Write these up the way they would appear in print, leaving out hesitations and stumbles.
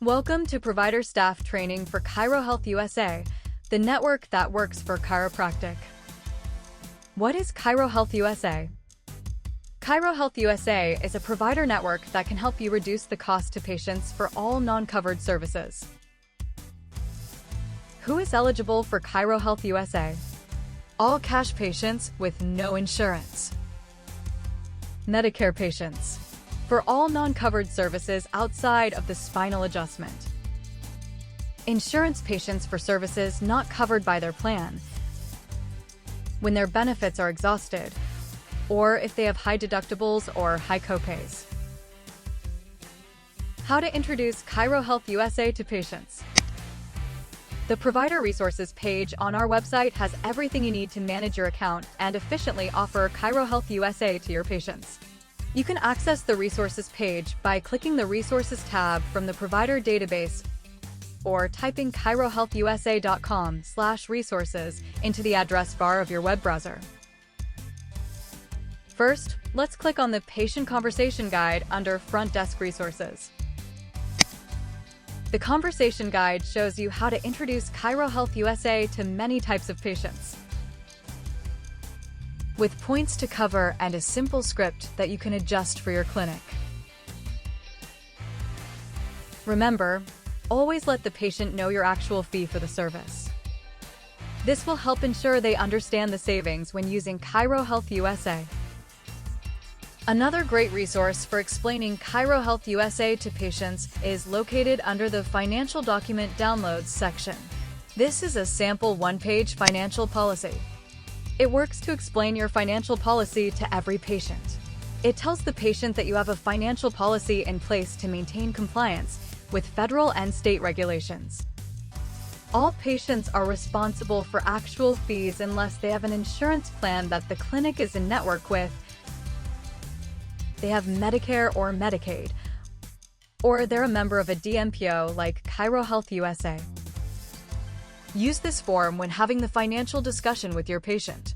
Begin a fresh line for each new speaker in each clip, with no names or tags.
Welcome to Provider Staff Training for ChiroHealthUSA, the network that works for chiropractic. What is ChiroHealthUSA? ChiroHealthUSA is a provider network that can help you reduce the cost to patients for all non-covered services. Who is eligible for ChiroHealthUSA? All cash patients with no insurance. Medicare patients. For all non-covered services outside of the spinal adjustment. Insurance patients for services not covered by their plan, when their benefits are exhausted, or if they have high deductibles or high copays. How to introduce ChiroHealthUSA to patients. The Provider Resources page on our website has everything you need to manage your account and efficiently offer ChiroHealthUSA to your patients. You can access the Resources page by clicking the Resources tab from the provider database or typing chirohealthusa.com/resources into the address bar of your web browser. First, let's click on the Patient Conversation Guide under Front Desk Resources. The Conversation Guide shows you how to introduce ChiroHealthUSA to many types of patients, with points to cover and a simple script that you can adjust for your clinic. Remember, always let the patient know your actual fee for the service. This will help ensure they understand the savings when using ChiroHealthUSA. Another great resource for explaining ChiroHealthUSA to patients is located under the Financial Document Downloads section. This is a sample one-page financial policy. It works to explain your financial policy to every patient. It tells the patient that you have a financial policy in place to maintain compliance with federal and state regulations. All patients are responsible for actual fees unless they have an insurance plan that the clinic is in network with, they have Medicare or Medicaid, or they're a member of a DMPO like ChiroHealthUSA. Use this form when having the financial discussion with your patient.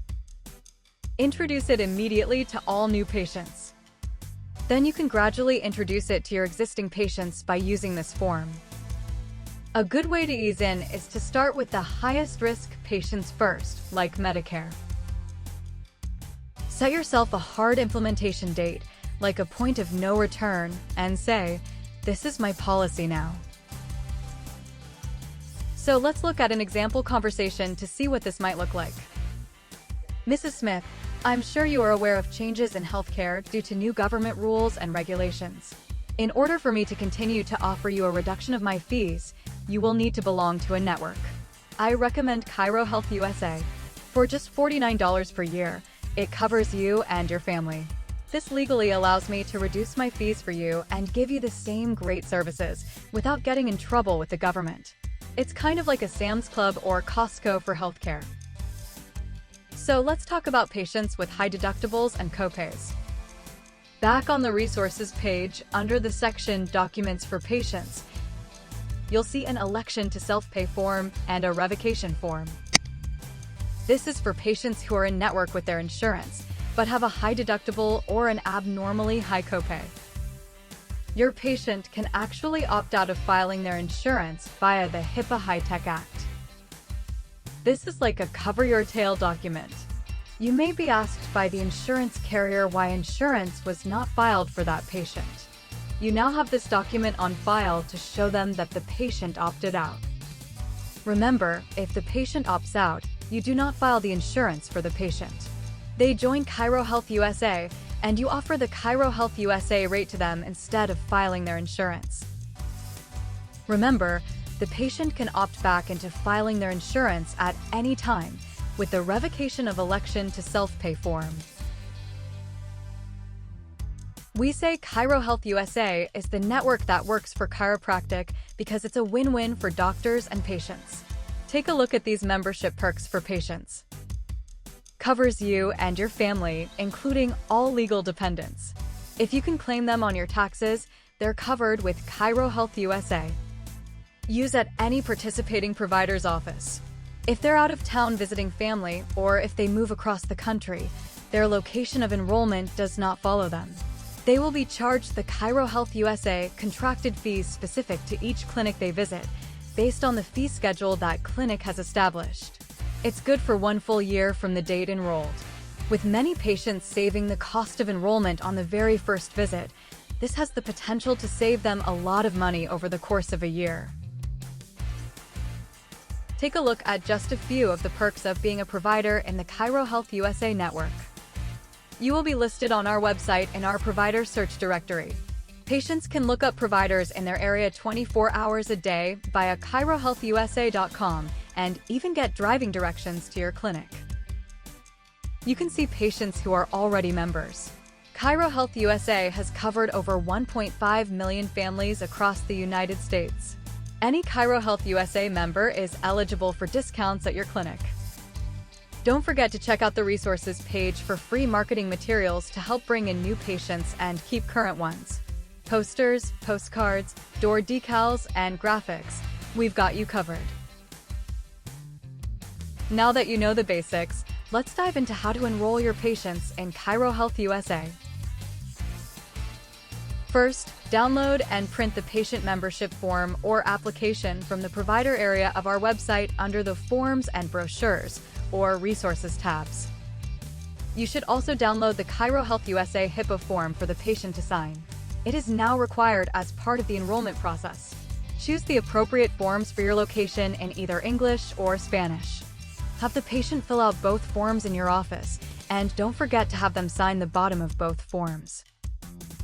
Introduce it immediately to all new patients. Then you can gradually introduce it to your existing patients by using this form. A good way to ease in is to start with the highest risk patients first, like Medicare. Set yourself a hard implementation date, like a point of no return, and say, "This is my policy now." So let's look at an example conversation to see what this might look like. Mrs. Smith, I'm sure you are aware of changes in healthcare due to new government rules and regulations. In order for me to continue to offer you a reduction of my fees, you will need to belong to a network. I recommend ChiroHealthUSA. For just $49 per year, it covers you and your family. This legally allows me to reduce my fees for you and give you the same great services without getting in trouble with the government. It's kind of like a Sam's Club or Costco for healthcare. So let's talk about patients with high deductibles and copays. Back on the Resources page, under the section Documents for Patients, you'll see an election to self-pay form and a revocation form. This is for patients who are in network with their insurance, but have a high deductible or an abnormally high copay. Your patient can actually opt out of filing their insurance via the HIPAA High-Tech Act. This is like a cover-your-tail document. You may be asked by the insurance carrier why insurance was not filed for that patient. You now have this document on file to show them that the patient opted out. Remember, if the patient opts out, you do not file the insurance for the patient. They join ChiroHealthUSA, and you offer the ChiroHealthUSA rate to them instead of filing their insurance. Remember, the patient can opt back into filing their insurance at any time with the revocation of election to self-pay form. We say ChiroHealthUSA is the network that works for chiropractic because it's a win-win for doctors and patients. Take a look at these membership perks for patients. Covers you and your family, including all legal dependents. If you can claim them on your taxes, they're covered with ChiroHealthUSA. Use at any participating provider's office. If they're out of town visiting family, or if they move across the country, their location of enrollment does not follow them. They will be charged the ChiroHealthUSA contracted fees specific to each clinic they visit, based on the fee schedule that clinic has established. It's good for 1 full year from the date enrolled. With many patients saving the cost of enrollment on the very first visit, this has the potential to save them a lot of money over the course of a year. Take a look at just a few of the perks of being a provider in the ChiroHealthUSA network. You will be listed on our website in our provider search directory. Patients can look up providers in their area 24 hours a day via ChiroHealthUSA.com and even get driving directions to your clinic. You can see patients who are already members. ChiroHealthUSA has covered over 1.5 million families across the United States. Any ChiroHealthUSA member is eligible for discounts at your clinic. Don't forget to check out the resources page for free marketing materials to help bring in new patients and keep current ones. Posters, postcards, door decals, and graphics. We've got you covered. Now that you know the basics, let's dive into how to enroll your patients in ChiroHealthUSA. First, download and print the patient membership form or application from the provider area of our website under the Forms and Brochures or Resources tabs. You should also download the ChiroHealthUSA HIPAA form for the patient to sign. It is now required as part of the enrollment process. Choose the appropriate forms for your location in either English or Spanish. Have the patient fill out both forms in your office, and don't forget to have them sign the bottom of both forms.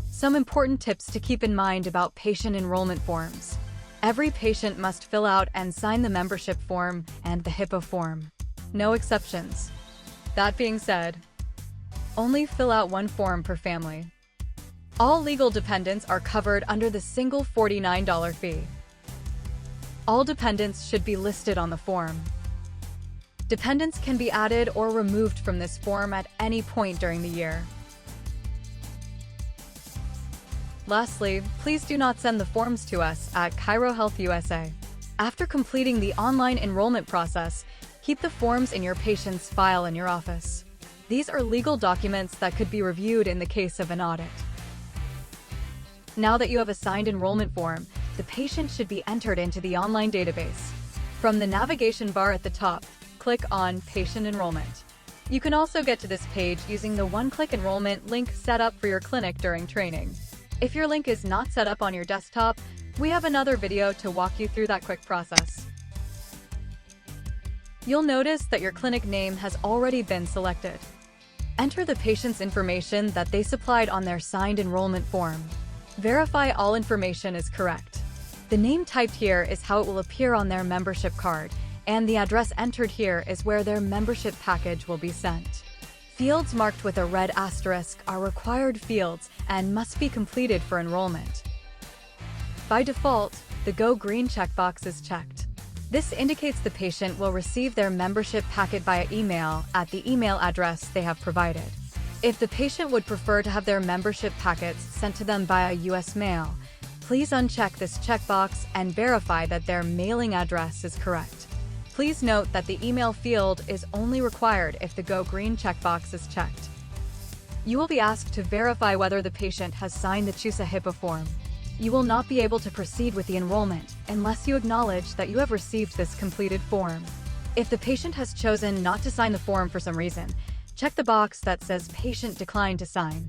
Some important tips to keep in mind about patient enrollment forms. Every patient must fill out and sign the membership form and the HIPAA form. No exceptions. That being said, only fill out one form per family. All legal dependents are covered under the single $49 fee. All dependents should be listed on the form. Dependents can be added or removed from this form at any point during the year. Lastly, please do not send the forms to us at ChiroHealthUSA. After completing the online enrollment process, keep the forms in your patient's file in your office. These are legal documents that could be reviewed in the case of an audit. Now that you have a signed enrollment form, the patient should be entered into the online database. From the navigation bar at the top, click on Patient Enrollment. You can also get to this page using the one-click enrollment link set up for your clinic during training. If your link is not set up on your desktop, we have another video to walk you through that quick process. You'll notice that your clinic name has already been selected. Enter the patient's information that they supplied on their signed enrollment form. Verify all information is correct. The name typed here is how it will appear on their membership card, and the address entered here is where their membership package will be sent. Fields marked with a red asterisk are required fields and must be completed for enrollment. By default, the Go Green checkbox is checked. This indicates the patient will receive their membership packet via email at the email address they have provided. If the patient would prefer to have their membership packets sent to them via US mail, please uncheck this checkbox and verify that their mailing address is correct. Please note that the email field is only required if the Go Green checkbox is checked. You will be asked to verify whether the patient has signed the ChiroHealthUSA HIPAA form. You will not be able to proceed with the enrollment unless you acknowledge that you have received this completed form. If the patient has chosen not to sign the form for some reason, check the box that says Patient Declined to Sign.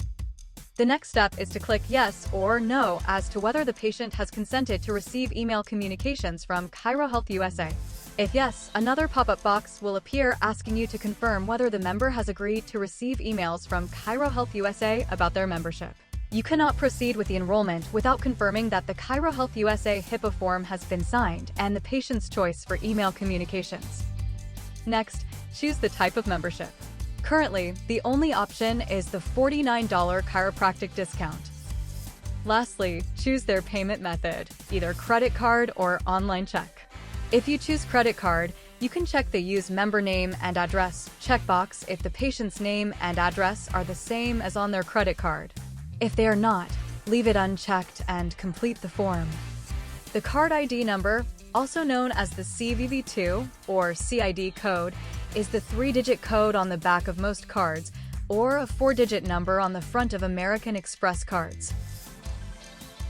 The next step is to click Yes or No as to whether the patient has consented to receive email communications from ChiroHealthUSA. If yes, another pop-up box will appear asking you to confirm whether the member has agreed to receive emails from ChiroHealthUSA about their membership. You cannot proceed with the enrollment without confirming that the ChiroHealthUSA HIPAA form has been signed and the patient's choice for email communications. Next, choose the type of membership. Currently, the only option is the $49 chiropractic discount. Lastly, choose their payment method, either credit card or online check. If you choose credit card, you can check the Use Member Name and Address checkbox if the patient's name and address are the same as on their credit card. If they are not, leave it unchecked and complete the form. The card ID number, also known as the CVV2 or CID code, is the 3-digit code on the back of most cards, or a 4-digit number on the front of American Express cards.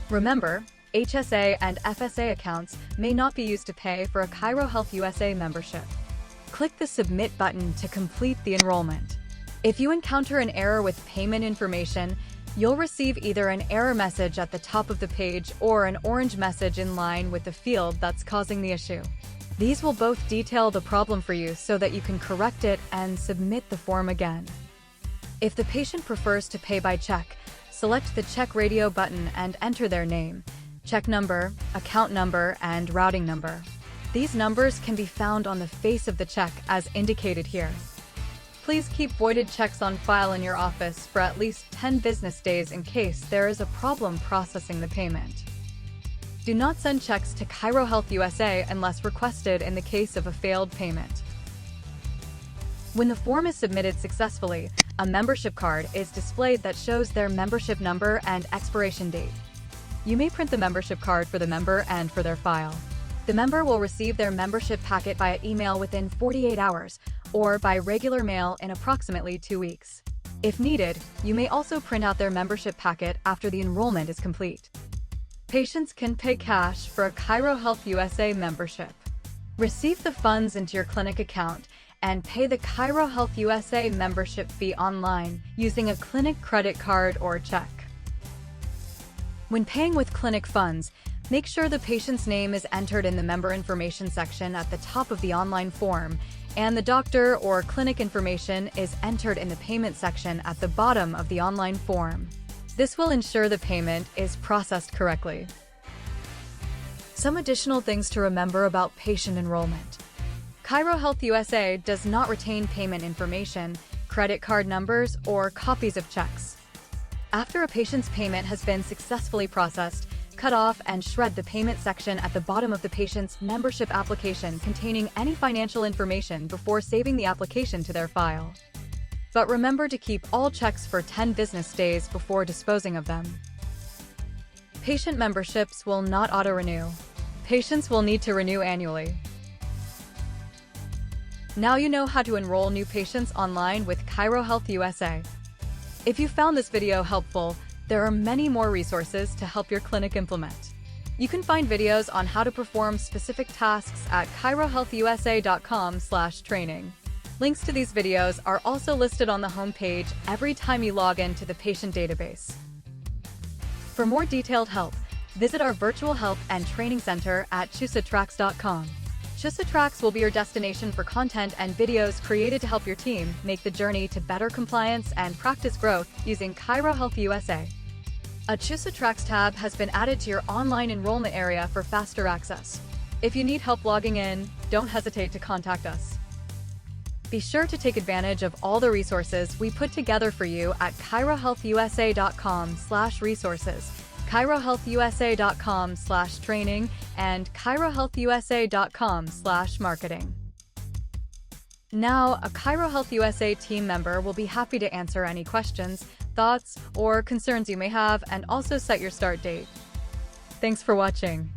Remember, HSA and FSA accounts may not be used to pay for a ChiroHealthUSA membership. Click the Submit button to complete the enrollment. If you encounter an error with payment information, you'll receive either an error message at the top of the page or an orange message in line with the field that's causing the issue. These will both detail the problem for you so that you can correct it and submit the form again. If the patient prefers to pay by check, select the Check Radio button and enter their name, check number, account number, and routing number. These numbers can be found on the face of the check as indicated here. Please keep voided checks on file in your office for at least 10 business days in case there is a problem processing the payment. Do not send checks to ChiroHealthUSA unless requested in the case of a failed payment. When the form is submitted successfully, a membership card is displayed that shows their membership number and expiration date. You may print the membership card for the member and for their file. The member will receive their membership packet via email within 48 hours or by regular mail in approximately 2 weeks. If needed, you may also print out their membership packet after the enrollment is complete. Patients can pay cash for a ChiroHealthUSA membership. Receive the funds into your clinic account and pay the ChiroHealthUSA membership fee online using a clinic credit card or check. When paying with clinic funds, make sure the patient's name is entered in the member information section at the top of the online form, and the doctor or clinic information is entered in the payment section at the bottom of the online form. This will ensure the payment is processed correctly. Some additional things to remember about patient enrollment. ChiroHealthUSA does not retain payment information, credit card numbers, or copies of checks. After a patient's payment has been successfully processed, cut off and shred the payment section at the bottom of the patient's membership application containing any financial information before saving the application to their file. But remember to keep all checks for 10 business days before disposing of them. Patient memberships will not auto-renew. Patients will need to renew annually. Now you know how to enroll new patients online with ChiroHealthUSA. If you found this video helpful, there are many more resources to help your clinic implement. You can find videos on how to perform specific tasks at ChiroHealthUSA.com/training. Links to these videos are also listed on the homepage every time you log into the patient database. For more detailed help, visit our virtual help and training center at ChiroHealthUSA.com. ChiroHealthUSA will be your destination for content and videos created to help your team make the journey to better compliance and practice growth using ChiroHealthUSA. A ChiroHealthUSA tab has been added to your online enrollment area for faster access. If you need help logging in, don't hesitate to contact us. Be sure to take advantage of all the resources we put together for you at ChiroHealthUSA.com/resources, ChiroHealthUSA.com/training, and ChiroHealthUSA.com/marketing. Now, a ChiroHealthUSA team member will be happy to answer any questions, thoughts, or concerns you may have and also set your start date. Thanks for watching.